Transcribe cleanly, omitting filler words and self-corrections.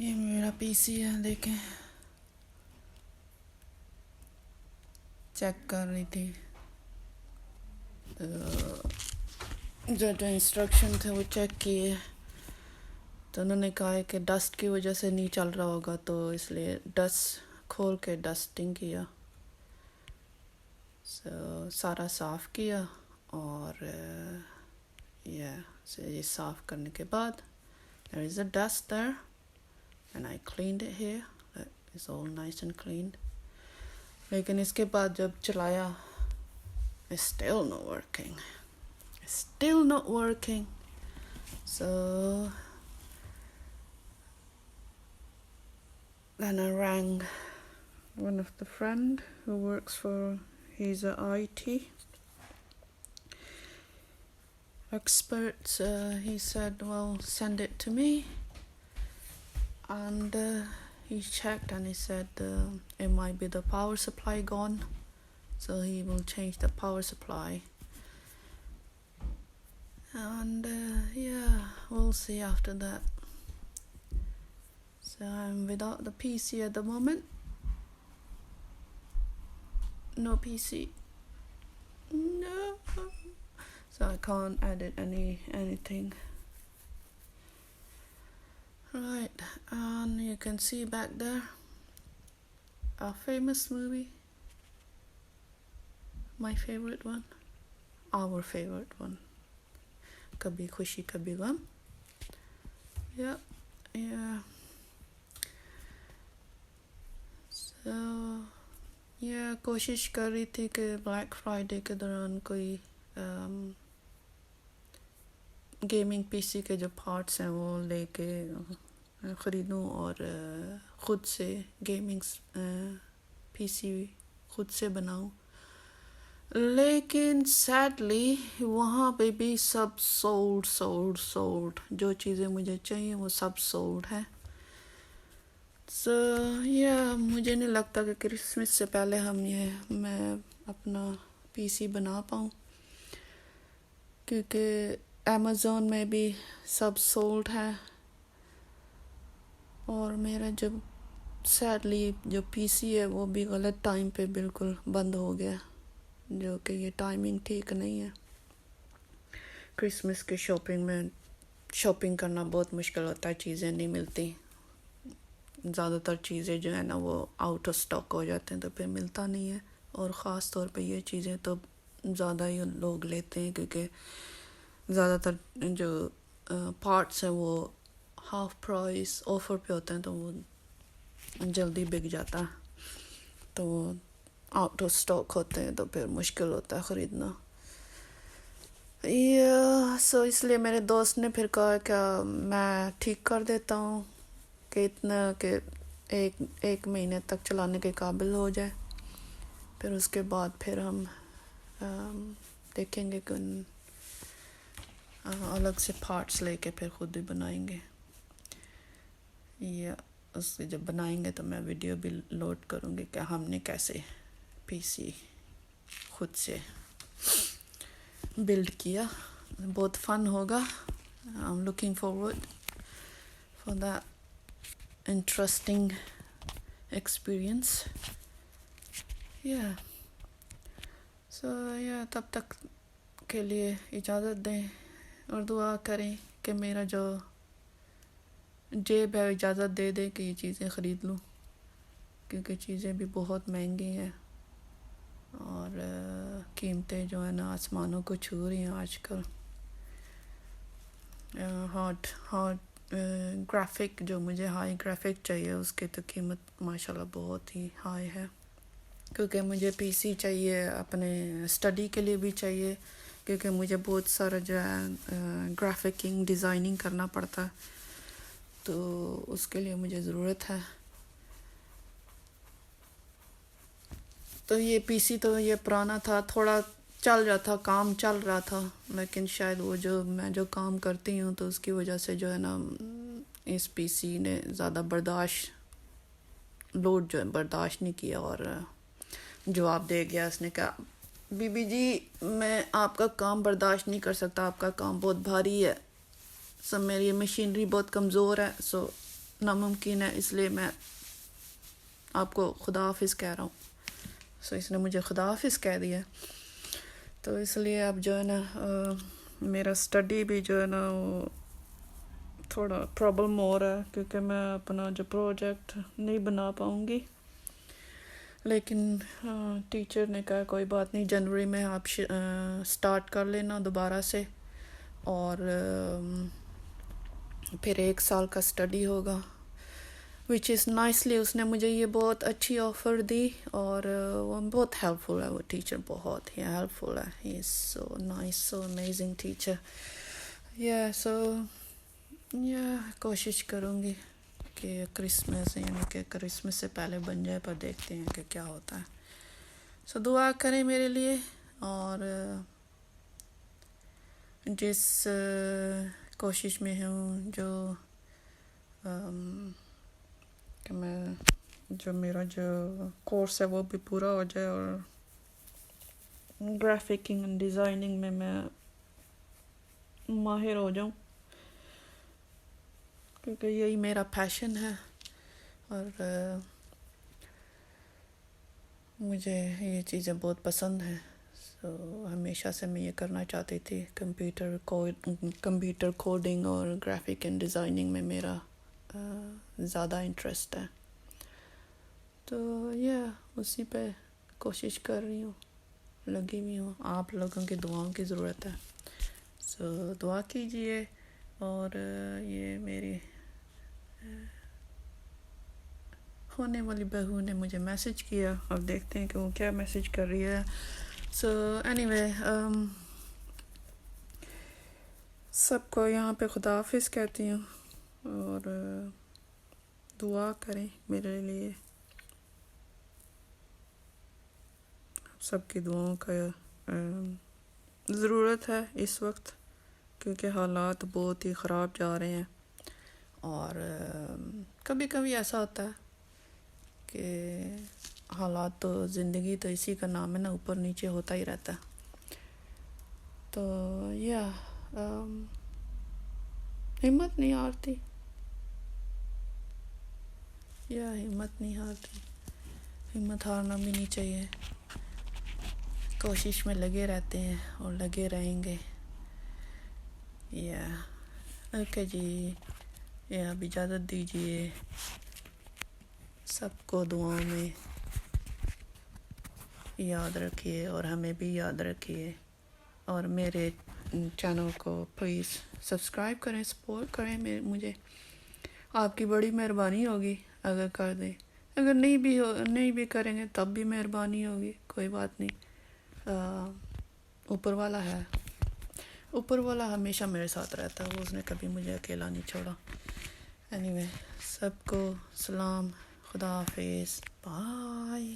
یہ میرا پی سی ہے، دیکھیں چیک کر رہی تھی جو انسٹرکشن تھے وہ چیک کیے تو انہوں نے کہا ہے کہ ڈسٹ کی وجہ سے نہیں چل رہا ہوگا، تو اس لیے ڈسٹ کھول کے ڈسٹنگ کیا، سارا صاف کیا اور یہ صاف کرنے کے بعد there is a dust there and I cleaned it here. It's all nice and cleaned. لیکن اس کے بعد جب چلایا it's still not working. It's still not working. So then I rang one of the friend who works for, he's a IT expert. He said, well, send it to me. And he checked and he said it might be the power supply gone. So he will change the power supply. And we'll see after that. So I'm without the PC at the moment. No PC. No. So I can't edit anything. Right, and you can see back there a famous movie. My favorite one. Our favorite one. Kabhi Khushi Kabhi Gham. Yeah. So کوشش کر رہی تھی کہ black Friday کے دوران کوئی gaming پی سی کے جو پارٹس ہیں وہ لے کے خریدوں اور خود سے گیمنگ پی سی خود سے بناؤں، لیکن سیڈلی وہاں پہ بھی سب سولڈ جو چیزیں مجھے چاہیے وہ سب سولڈ ہے. مجھے نہیں لگتا کہ کرسمس سے پہلے میں اپنا پی سی بنا پاؤں، کیونکہ امیزون میں بھی سب سولڈ ہے اور میرا سیڈلی جو پی سی ہے وہ بھی غلط ٹائم پہ بالکل بند ہو گیا، جو کہ یہ ٹائمنگ ٹھیک نہیں ہے. کرسمس کے شاپنگ کرنا بہت مشکل ہوتا ہے، چیزیں نہیں ملتی، زیادہ تر چیزیں جو ہے نا وہ آؤٹ آف اسٹاک ہو جاتے ہیں تو پھر ملتا نہیں ہے. اور خاص طور پہ یہ چیزیں تو زیادہ ہی لوگ لیتے ہیں کیونکہ زیادہ تر جو پارٹس ہیں وہ ہاف پرائس آفر پہ ہوتے ہیں تو وہ جلدی بک جاتا ہے، تو وہ آؤٹ آف اسٹاک ہوتے ہیں تو پھر مشکل ہوتا ہے خریدنا. اس لیے میرے دوست نے پھر کہا کہ میں ٹھیک کر دیتا ہوں کہ اتنا کہ ایک مہینے تک چلانے کے قابل ہو جائے، پھر اس کے بعد پھر ہم دیکھیں گے کہ الگ سے پارٹس لے کے پھر خود بھی بنائیں گے. یا اس سے جب بنائیں گے تو میں ویڈیو بھی لوڈ کروں گی کہ ہم نے کیسے پی سی خود سے بلڈ کیا. بہت فن ہوگا. I'm looking forward for that interesting experience. تب تک کے لیے اجازت دیں اور دعا کریں کہ میرا جو جیب ہے اجازت دے کہ یہ چیزیں خرید لوں، کیونکہ چیزیں بھی بہت مہنگی ہیں اور قیمتیں جو ہیں نا آسمانوں کو چھو رہی ہیں آج کل. ہارڈ گرافک جو مجھے ہائی گرافک چاہیے اس کی تو قیمت ماشاءاللہ بہت ہی ہائی ہے، کیونکہ مجھے پی سی چاہیے اپنے اسٹڈی کے لیے بھی چاہیے، کیونکہ مجھے بہت سارا جو ہے گرافکنگ ڈیزائننگ کرنا پڑتا ہے، تو اس کے لیے مجھے ضرورت ہے. تو یہ پی سی تو یہ پرانا تھا، تھوڑا چل رہا تھا، کام چل رہا تھا، لیکن شاید وہ میں جو کام کرتی ہوں تو اس کی وجہ سے جو ہے نا اس پی سی نے زیادہ لوڈ جو ہے برداشت نہیں کیا اور جواب دے گیا. اس نے کہا بی بی جی میں آپ کا کام برداشت نہیں کر سکتا، آپ کا کام بہت بھاری ہے، میری مشینری بہت کمزور ہے، ناممکن ہے، اس لیے میں آپ کو خدا حافظ کہہ رہا ہوں. سو اس نے مجھے خدا حافظ کہہ دیا، تو اس لیے اب جو ہے نا میرا اسٹڈی بھی جو ہے نا وہ تھوڑا پرابلم ہو رہا ہے، کیونکہ میں اپنا جو پروجیکٹ نہیں بنا پاؤں گی. لیکن ٹیچر نے کہا کوئی بات نہیں، جنوری میں آپ سٹارٹ کر لینا دوبارہ سے، اور پھر 1 سال کا اسٹڈی ہوگا، وچ از نائسلی. اس نے مجھے یہ بہت اچھی آفر دی، اور وہ بہت ہیلپ فل ہے، وہ ٹیچر بہت ہی ہیلپ فل ہے. He is so nice, so amazing teacher. کوشش کروں گی کہ کرسمس، یعنی کہ کرسمس سے پہلے بن جائے، پر دیکھتے ہیں کہ کیا ہوتا ہے. سو دعا کریں میرے لیے، اور جس کوشش میں ہوں کہ میرا جو کورس ہے وہ بھی پورا ہو جائے، اور گرافکنگ اینڈ ڈیزائننگ میں ماہر ہو جاؤں، کیونکہ یہی میرا پیشن ہے. اور مجھے یہ چیزیں بہت پسند ہیں. ہمیشہ سے میں یہ کرنا چاہتی تھی، کمپیوٹر کوڈنگ اور گرافک اینڈ ڈیزائننگ میں میرا زیادہ انٹرسٹ ہے. تو اسی پہ کوشش کر رہی ہوں، لگی ہوئی ہوں. آپ لوگوں کی دعاؤں کی ضرورت ہے، سو دعا کیجئے. اور یہ میری ہونے والی بہو نے مجھے میسج کیا، اور دیکھتے ہیں کہ وہ کیا میسج کر رہی ہے. سو اینی وے، سب کو یہاں پہ خدا حافظ کہتی ہوں، اور دعا کریں میرے لیے. سب کی دعاؤں کا ضرورت ہے اس وقت، کیونکہ حالات بہت ہی خراب جا رہے ہیں. اور کبھی کبھی ایسا ہوتا ہے کہ حالات تو، زندگی تو اسی کا نام ہے نا، اوپر نیچے ہوتا ہی رہتا ہے. تو ہمت نہیں ہارتی، ہمت ہارنا بھی نہیں چاہیے. کوشش میں لگے رہتے ہیں اور لگے رہیں گے. اوکے جی، اب اجازت دیجیے. سب کو دعاؤں میں یاد رکھیے، اور ہمیں بھی یاد رکھیے. اور میرے چینل کو پلیز سبسکرائب کریں، سپورٹ کریں مجھے. آپ کی بڑی مہربانی ہوگی اگر کر دیں. اگر نہیں بھی کریں گے تب بھی مہربانی ہوگی، کوئی بات نہیں. اوپر والا ہے، اوپر والا ہمیشہ میرے ساتھ رہتا ہے، اس نے کبھی مجھے اکیلا نہیں چھوڑا. اینی وے، سب کو سلام، خدا حافظ، بائے.